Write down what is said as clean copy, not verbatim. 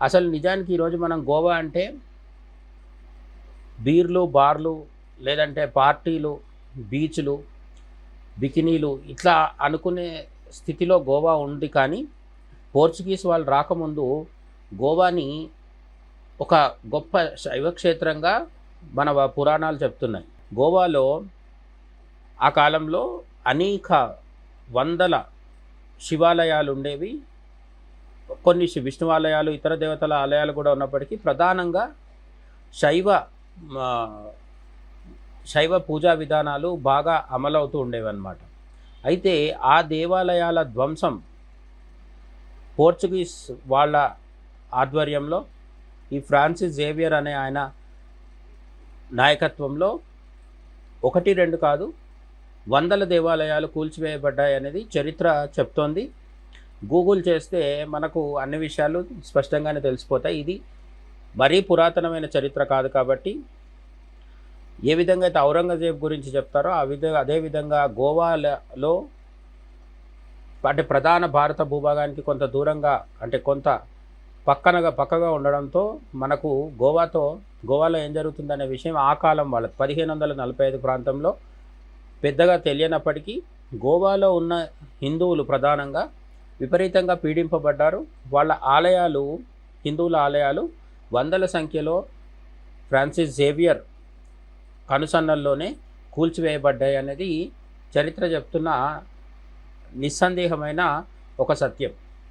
అసలు నిజానికి ఈరోజు మనం గోవా అంటే బీర్లు, బార్లు, లేదంటే పార్టీలు, బీచ్లు, బికినీలు ఇట్లా అనుకునే స్థితిలో గోవా ఉంది. కానీ పోర్చుగీస్ వాళ్ళు రాకముందు గోవాని ఒక గొప్ప శైవక్షేత్రంగా మన పురాణాలు చెప్తున్నాయి. గోవాలో ఆ కాలంలో అనేక వందల శివాలయాలు ఉండేవి. కొన్ని విష్ణువాలయాలు, ఇతర దేవతల ఆలయాలు కూడా ఉన్నప్పటికీ ప్రధానంగా శైవ శైవ పూజా విధానాలు బాగా అమలవుతూ ఉండేవన్నమాట. అయితే ఆ దేవాలయాల ధ్వంసం పోర్చుగీస్ వాళ్ళ ఆధ్వర్యంలో ఈ ఫ్రాన్సిస్ జేవియర్ అనే ఆయన నాయకత్వంలో 1, 2 కాదు వందల దేవాలయాలు కూల్చివేయబడ్డాయి అనేది చరిత్ర చెప్తోంది. గూగుల్ చేస్తే మనకు అన్ని విషయాలు స్పష్టంగానే తెలిసిపోతాయి. ఇది మరీ పురాతనమైన చరిత్ర కాదు కాబట్టి ఏ విధంగా అయితే ఔరంగజేబ్ గురించి చెప్తారో అదేవిధంగా గోవాలో అంటే ప్రధాన భారత భూభాగానికి కొంత దూరంగా అంటే కొంత పక్కగా ఉండడంతో మనకు గోవాలో ఏం జరుగుతుందనే విషయం ఆ కాలం వాళ్ళ 1545 ప్రాంతంలో పెద్దగా తెలియనప్పటికీ గోవాలో ఉన్న హిందువులు ప్రధానంగా విపరీతంగా పీడింపబడ్డారు. వాళ్ళ ఆలయాలు, హిందువుల ఆలయాలు వందల సంఖ్యలో ఫ్రాన్సిస్ జేవియర్ కనుసన్నల్లోనే కూల్చివేయబడ్డాయి అనేది చరిత్ర చెప్తున్న నిస్సందేహమైన ఒక సత్యం.